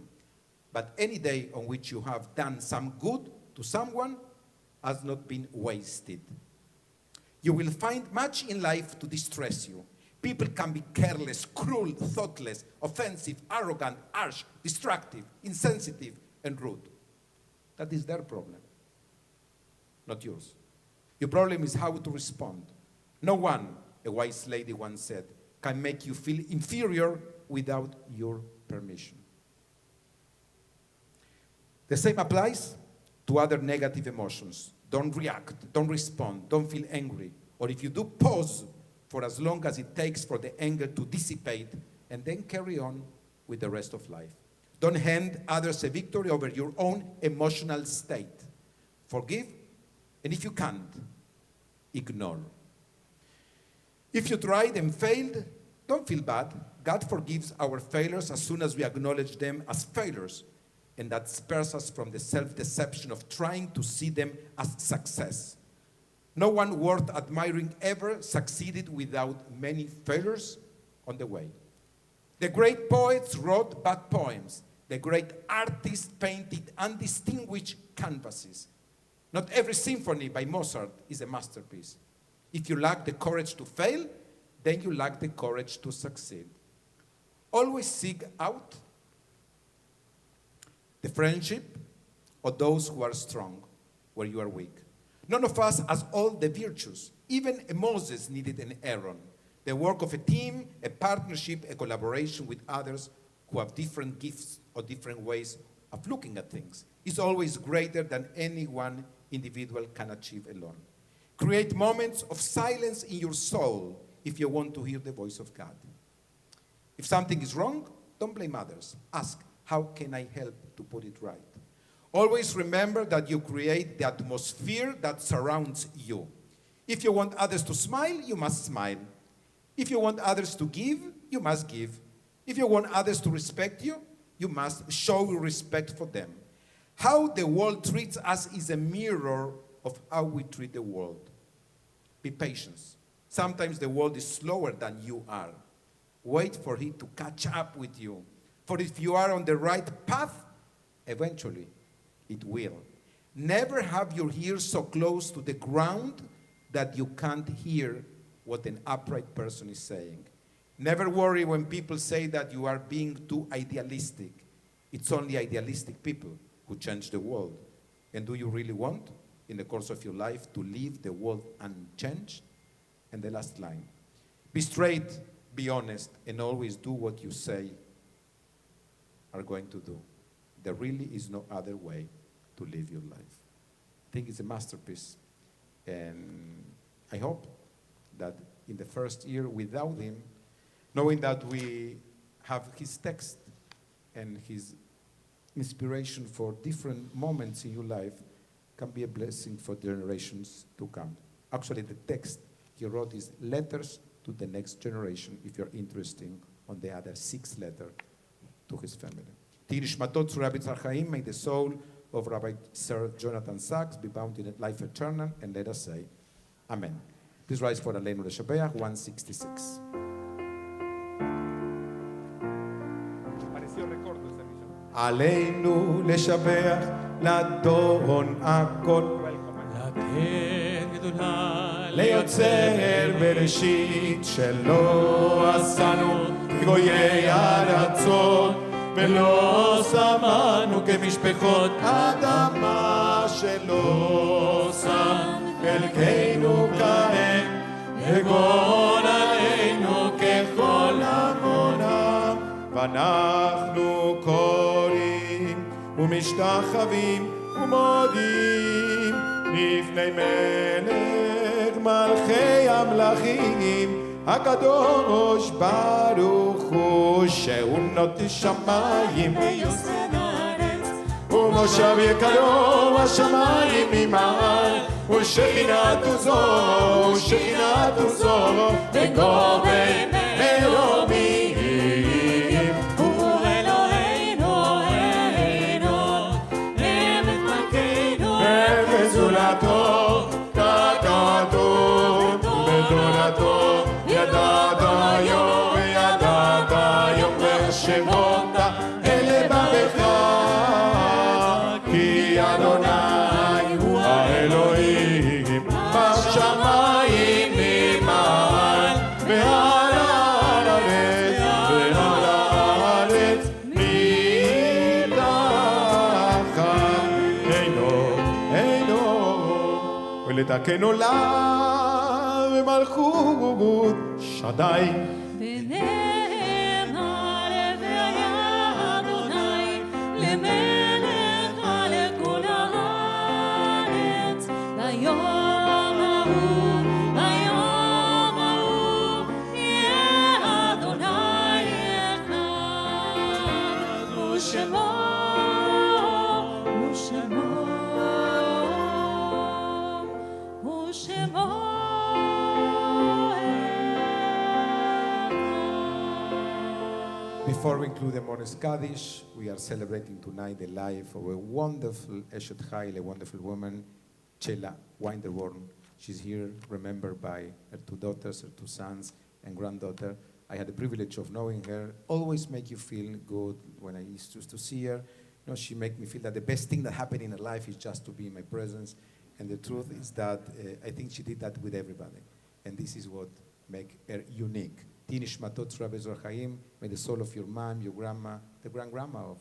But any day on which you have done some good to someone has not been wasted. You will find much in life to distress you. People can be careless, cruel, thoughtless, offensive, arrogant, harsh, destructive, insensitive, and rude. That is their problem, not yours. Your problem is how to respond. No one, a wise lady once said, can make you feel inferior without your permission. The same applies to other negative emotions. Don't react, don't respond, don't feel angry. Or if you do, pause for as long as it takes for the anger to dissipate, and then carry on with the rest of life. Don't hand others a victory over your own emotional state. Forgive, and if you can't, ignore. If you tried and failed, don't feel bad. God forgives our failures as soon as we acknowledge them as failures, and that spares us from the self-deception of trying to see them as success. No one worth admiring ever succeeded without many failures on the way. The great poets wrote bad poems. The great artists painted undistinguished canvases. Not every symphony by Mozart is a masterpiece. If you lack the courage to fail, then you lack the courage to succeed. Always seek out the friendship of those who are strong where you are weak. None of us has all the virtues. Even a Moses needed an Aaron. The work of a team, a partnership, a collaboration with others who have different gifts or different ways of looking at things is always greater than any one individual can achieve alone. Create moments of silence in your soul if you want to hear the voice of God. If something is wrong, don't blame others. Ask, how can I help to put it right? Always remember that you create the atmosphere that surrounds you. If you want others to smile, you must smile. If you want others to give, you must give. If you want others to respect you, you must show respect for them. How the world treats us is a mirror of how we treat the world. Be patient. Sometimes the world is slower than you are. Wait for it to catch up with you. For if you are on the right path, eventually it will. Never have your ears so close to the ground that you can't hear what an upright person is saying. Never worry when people say that you are being too idealistic. It's only idealistic people who change the world. And do you really want, in the course of your life, to leave the world unchanged? And the last line, be straight, be honest, and always do what you say are going to do. There really is no other way to live your life. I think it's a masterpiece. And I hope that in the first year without him, knowing that we have his text and his inspiration for different moments in your life can be a blessing for generations to come. Actually, the text he wrote is letters to the next generation, if you're interested on the other 6 letters to his family. May the soul of Rabbi Sir Jonathan Sachs be bound in life eternal, and let us say, Amen. Please rise for Aleinu Leshabeach 166. עלינו לשבח לדון הכל, לתת גדולה ליוצר בראשית שלא עשנו גויי ארצות, ולא שמנו כמשפחות אדמה, שלא שם חלקנו כהם וגורלנו ככל עמונם. ואנחנו קוראים ומשתחווים ומודים לפני מלך מלכי המלכים הקדוש ברוך הוא, שהוא נוטה שמיים ויוסד הארץ, ומושב יקרו השמיים ממעל, ושכינת עוזו וגורם מרומים. הוא אלוהינו, אמת מלכנו, וזולתו ככתוב בתורתו, ידעת היום והשמות אלה בבך, כי אדוני הוא האלוהים בשמיים ממעל, ועל הארץ מתחת. אינו ולתקן עולם ומלכות שדי. ונאמר והיה אדוני למלך על כל הארץ, ליום ההוא יהיה אדוני אחד, ושמו Before we include the Mones Kaddish, we are celebrating tonight the life of a wonderful Eshet Chayil, a wonderful woman, Chela Winterborn. She's here remembered by her 2 daughters, her 2 sons, and granddaughter. I had the privilege of knowing her. Always make you feel good when I used to see her. You know, she make me feel that the best thing that happened in her life is just to be in my presence. And the truth is that I think she did that with everybody. And this is what makes her unique. Ti nishmatot tzura be'zor chaim, may the soul of your mom, your grandma, the grandma of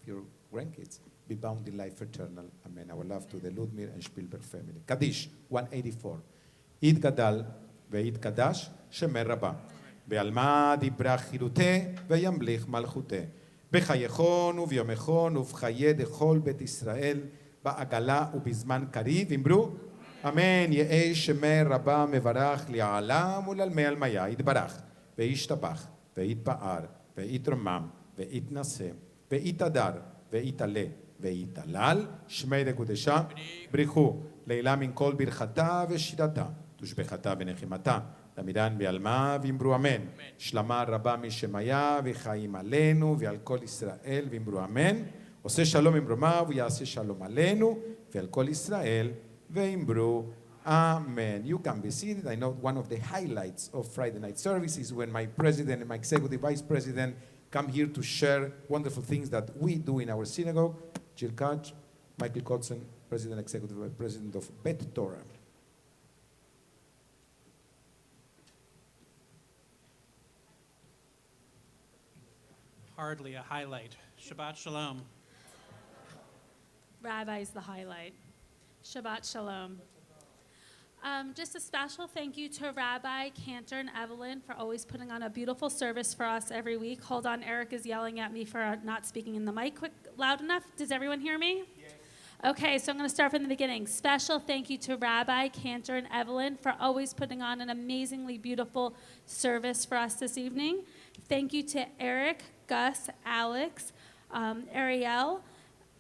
your grandkids be bound in life eternal. Amen. Our love to the Ludmir and Spielberg family. Kaddish 184. יתגדל ויתקדש שמי רבה. בעלמא דיברה חירותה וימליך מלכותה. בחייכון וביומכון ובחיי דכל בית ישראל, בעגלה ובזמן קריב, אמרו, אמן. יהי שמי רבה מברך לעלם ולעלמי עלמיה יתברך, וישתבח, ויתפאר, ויתרומם, ויתנשא, ויתהדר, ויתעלה, ויתהלל, שמי דקודשה, בריחו, לעילה מן כל ברכתה ושירתה, תושבחתה ונחמתה, תמידן בעלמה ואמרו אמן. שלמה רבה משמיה וחיים עלינו ועל כל ישראל ואמרו אמן. עושה שלום אמרומיו ויעשה שלום עלינו ועל כל ישראל ואמרו amen. You can be seated. I know one of the highlights of Friday night service is when my president and my executive vice president come here to share wonderful things that we do in our synagogue. Jill Koch, Michael Kotzen, President, Executive Vice President of Beth Torah. Hardly a highlight. Shabbat Shalom. Rabbi's the highlight. Shabbat Shalom. Just a special thank you to Rabbi, Cantor, and Evelyn for always putting on a beautiful service for us every week. Hold on, Eric is yelling at me for not speaking in the mic loud enough. Does everyone hear me? Yes. Okay, so I'm going to start from the beginning. Special thank you to Rabbi, Cantor, and Evelyn for always putting on an amazingly beautiful service for us this evening. Thank you to Eric, Gus, Alex, Ariel.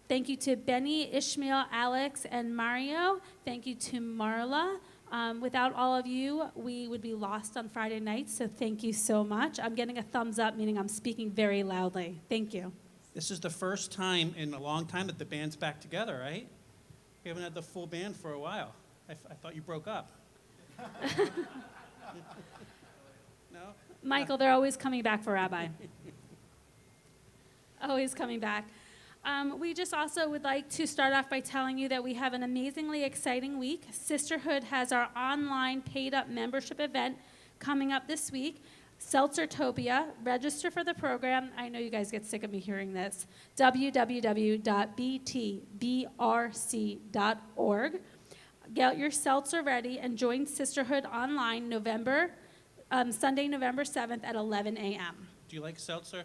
Thank you to Benny, Ishmael, Alex, and Mario. Thank you to Marla. Without all of you, we would be lost on Friday nights, so thank you so much. I'm getting a thumbs up, meaning I'm speaking very loudly. Thank you. This is the first time in a long time that the band's back together, right? We haven't had the full band for a while. I thought you broke up. No? Michael, they're always coming back for Rabbi. Always coming back. We just also would like to start off by telling you that we have an amazingly exciting week. Sisterhood has our online paid-up membership event coming up this week. Seltzertopia. Register for the program. I know you guys get sick of me hearing this. www.btbrc.org. Get your seltzer ready and join Sisterhood online Sunday, November 7th at 11 a.m. Do you like seltzer?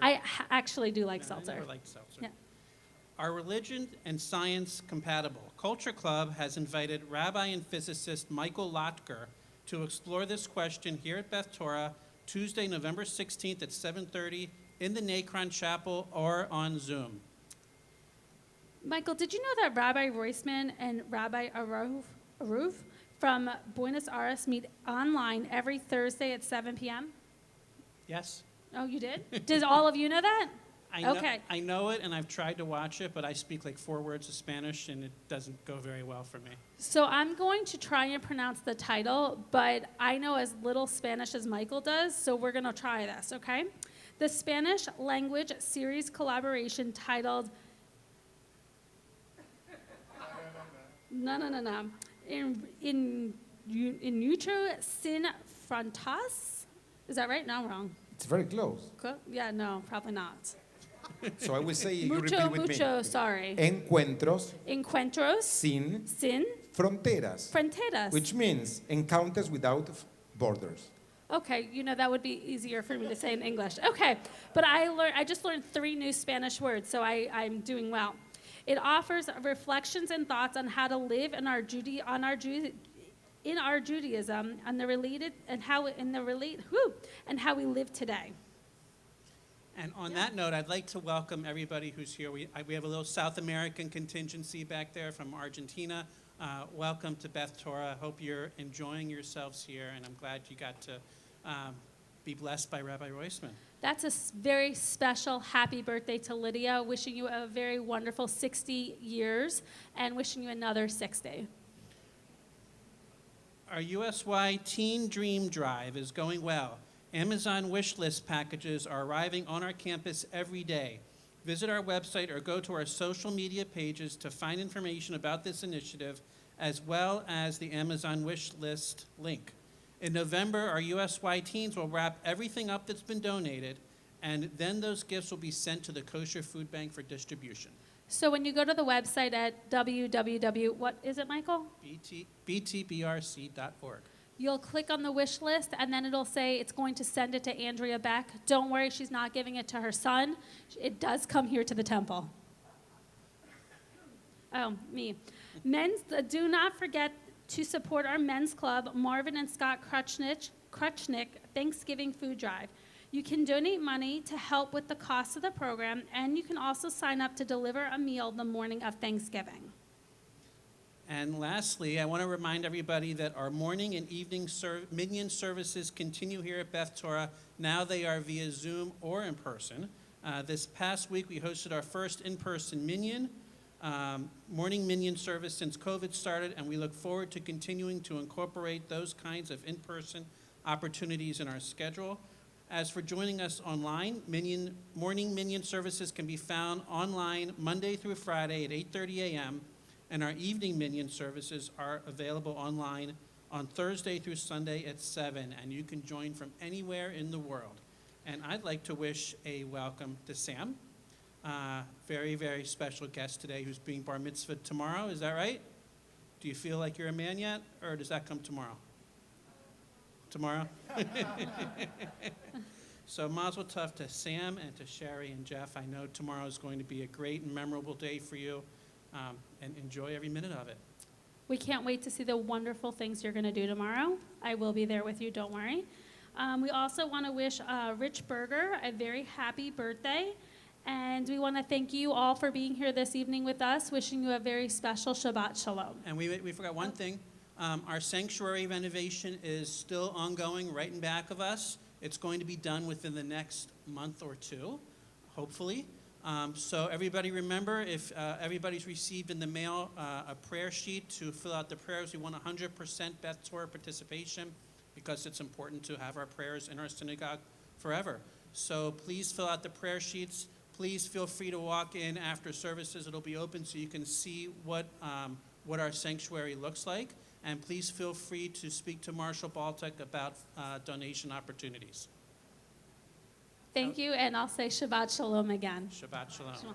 I actually do like I seltzer. never liked seltzer. Yeah. Are religion and science compatible? Culture Club has invited Rabbi and physicist Michael Lotker to explore this question here at Beth Torah, Tuesday, November 16th at 7:30 in the Nacron Chapel or on Zoom. Michael, did you know that Rabbi Roisman and Rabbi Aruv from Buenos Aires meet online every Thursday at 7 p.m.? Yes? Oh, you did? Did all of you know that? Okay. I know it, and I've tried to watch it, but I speak like 4 words of Spanish, and it doesn't go very well for me. So I'm going to try and pronounce the title, but I know as little Spanish as Michael does, so we're going to try this, okay? The Spanish language series collaboration titled In Neutro Sin Frontas. Is that right? No, I'm wrong. It's very close. Yeah, no, probably not. So I will say, you repeat with Mucho, me. sorry. Encuentros Encuentros sin sin fronteras, fronteras. which means encounters without borders. Okay, you know, that would be easier for me to say in English. Okay, but I just learned 3 new Spanish words, so I'm doing well. It offers reflections and thoughts on how to live in our Judaism and how we live today. And on that note, I'd like to welcome everybody who's here. We have a little South American contingency back there from Argentina. Welcome to Beth Torah. Hope you're enjoying yourselves here, and I'm glad you got to be blessed by Rabbi Roisman. That's a very special happy birthday to Lydia. Wishing you a very wonderful 60 years and wishing you another 60. Our USY Teen Dream Drive is going well. Amazon wish list packages are arriving on our campus every day. Visit our website or go to our social media pages to find information about this initiative, as well as the Amazon wish list link. In November, our USY teams will wrap everything up that's been donated, and then those gifts will be sent to the Kosher Food Bank for distribution. So when you go to the website at www, what is it, Michael? btbrc.org. You'll click on the wish list, and then it'll say it's going to send it to Andrea Beck. Don't worry, she's not giving it to her son. It does come here to the temple. Oh, me. Do not forget to support our men's club, Marvin and Scott Krutchnick Thanksgiving Food Drive. You can donate money to help with the cost of the program, and you can also sign up to deliver a meal the morning of Thanksgiving. And lastly, I want to remind everybody that our morning and evening minyan services continue here at Beth Torah. Now they are via Zoom or in person. This past week, we hosted our first in-person minyan, morning minyan service since COVID started, and we look forward to continuing to incorporate those kinds of in-person opportunities in our schedule. As for joining us online, morning minyan services can be found online Monday through Friday at 8:30 a.m., and our evening minyan services are available online on Thursday through Sunday at 7, and you can join from anywhere in the world. And I'd like to wish a welcome to Sam, very, very special guest today who's being bar mitzvahed tomorrow. Is that right? Do you feel like you're a man yet, or does that come tomorrow? Tomorrow? So mazel tov to Sam and to Sherry and Jeff. I know tomorrow is going to be a great and memorable day for you. And enjoy every minute of it. We can't wait to see the wonderful things you're going to do tomorrow. I will be there with you, don't worry. We also want to wish Rich Berger a very happy birthday. And we want to thank you all for being here this evening with us, wishing you a very special Shabbat Shalom. And we forgot one thing. Our sanctuary renovation is still ongoing right in back of us. It's going to be done within the next month or two, hopefully. So everybody remember, if everybody's received in the mail a prayer sheet to fill out the prayers, we want 100% Beth Torah participation because it's important to have our prayers in our synagogue forever. So please fill out the prayer sheets. Please feel free to walk in after services. It'll be open so you can see what our sanctuary looks like. And please feel free to speak to Marshall Baltic about donation opportunities. Thank you, and I'll say Shabbat Shalom again. Shabbat Shalom.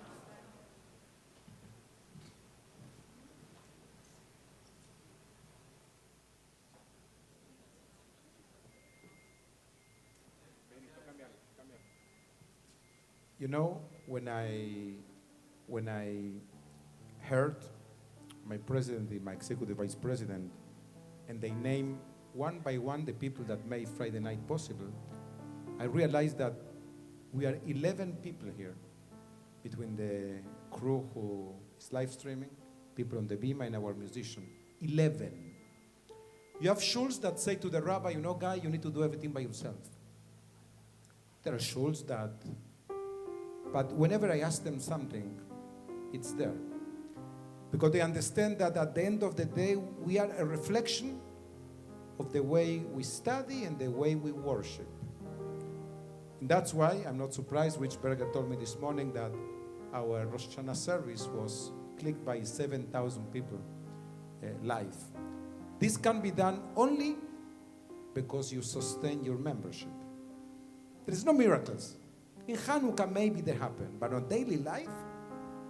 You know, when I heard my president and my executive vice president, and they name one by one the people that made Friday night possible, I realized that we are 11 people here, between the crew who is live streaming, people on the Bima, and our musician. 11. You have shuls that say to the rabbi, you know, guy, you need to do everything by yourself. There are shuls that, but whenever I ask them something, it's there. Because they understand that at the end of the day, we are a reflection of the way we study and the way we worship. And that's why I'm not surprised. Rich Berger told me this morning that our Rosh Hashanah service was clicked by 7,000 people live. This can be done only because you sustain your membership. There is no miracles. In Hanukkah, maybe they happen, but on daily life,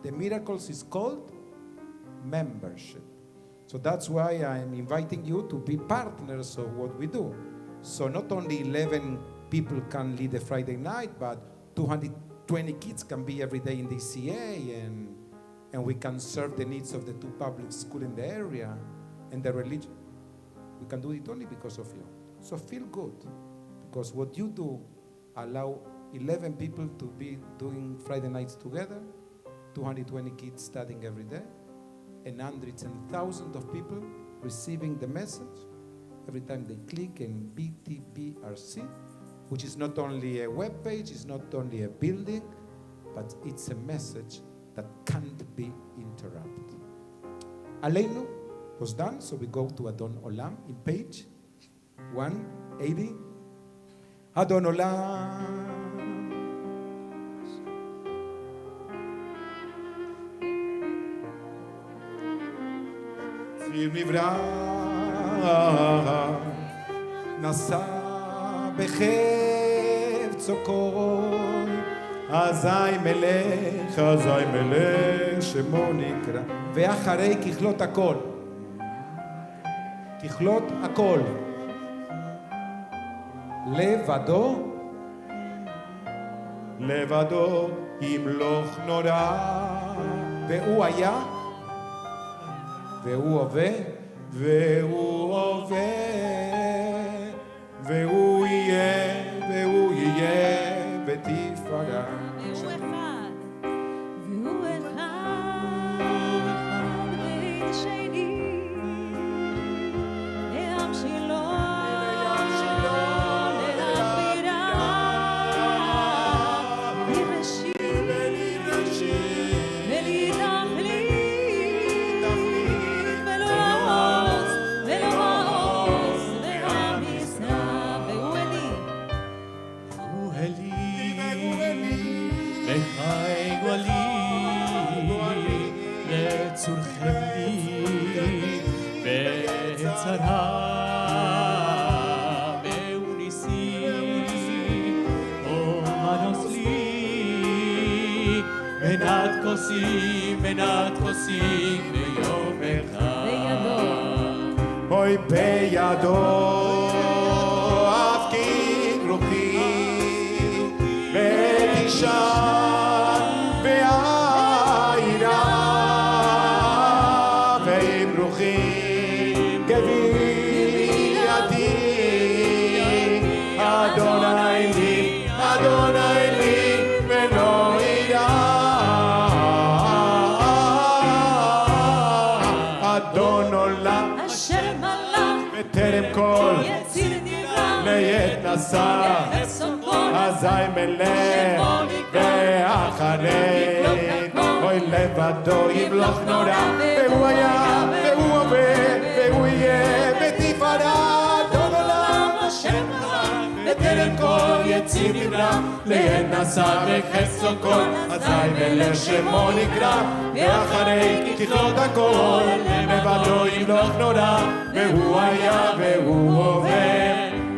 the miracles is called membership. So that's why I'm inviting you to be partners of what we do. So not only 11 people can lead a Friday night, but 220 kids can be every day in the CA, and we can serve the needs of the 2 public schools in the area and the religion. We can do it only because of you. So feel good, because what you do allow 11 people to be doing Friday nights together, 220 kids studying every day, and hundreds and thousands of people receiving the message every time they click in BTBRC, which is not only a web page, it's not only a building, but it's a message that can't be interrupted. Aleinu was done, so we go to Adon Olam in page 180. אדון עולם. צביר נברא, נשא בחפצו כל, אזי מלך שמו נקרא, ואחרי ככלות הכל, ככלות הכל, לבדו ימלוך נורא, והוא היה, והוא הווה, והוא יהיה בתפארה. והוא אחד, והוא אחד בין שני, להמשילו, להכבירה, לראשית, ולתכלית, ולא העוז, והמשרה, והוא אלי. הוא אלי, וחי גואלי, לצורכם לי, בצרה, והוא ניסי, אומנוס לי, מנת כוסי, ביום אחד. אוי בידו אבקיק רוחי בתשעה בעירה ועם רוחי גביעתי אדוני לי ולא יראה אדון עולם אשר מלך בטרם כל יציר נברא לעת נשא וחסוקו אזי מלך ואחרי אוי לבדו ימלוך נורא והוא היה והוא הווה והוא יהיה בתפארה אדון עולם אשר מלך בטרם כל יציר נברא לעת נשא וחסוקו אזי מלך שמו נקרא ואחרי ככלות הכל לבדו ימלוך נורא והוא היה והוא הווה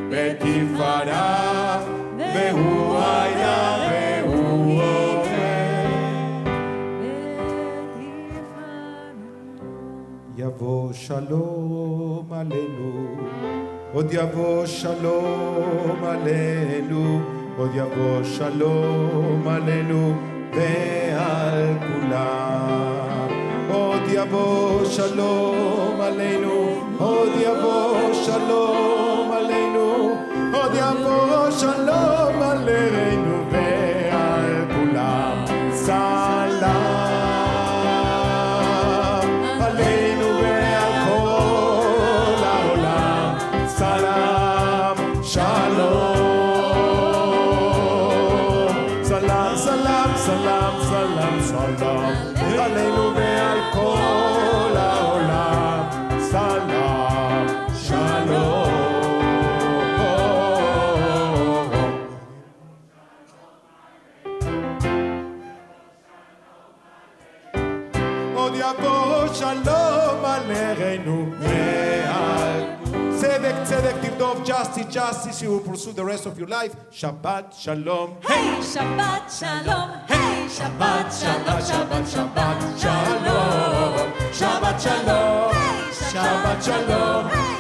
בתפארה והוא היה והוא הווה יבוא שלום עלינו עוד יבוא שלום עלינו עוד יבוא שלום עלינו ועל כולם עוד יבוא שלום עלינו עוד יבוא שלום עלינו עוד יבוא שלום עלינו ועל כולם סלם עלינו ועל כל העולם סלם שלום סלם סלם סלם סלם סלם עלינו ועל כל העולם סלם שלום עוד יבוא שלום עלינו ועל צדק צדק תרדוף justice justice you will pursue the rest of your life שבת שלום היי שבת שלום היי שבת שבת שבת שבת שלום שבת שלום שבת שלום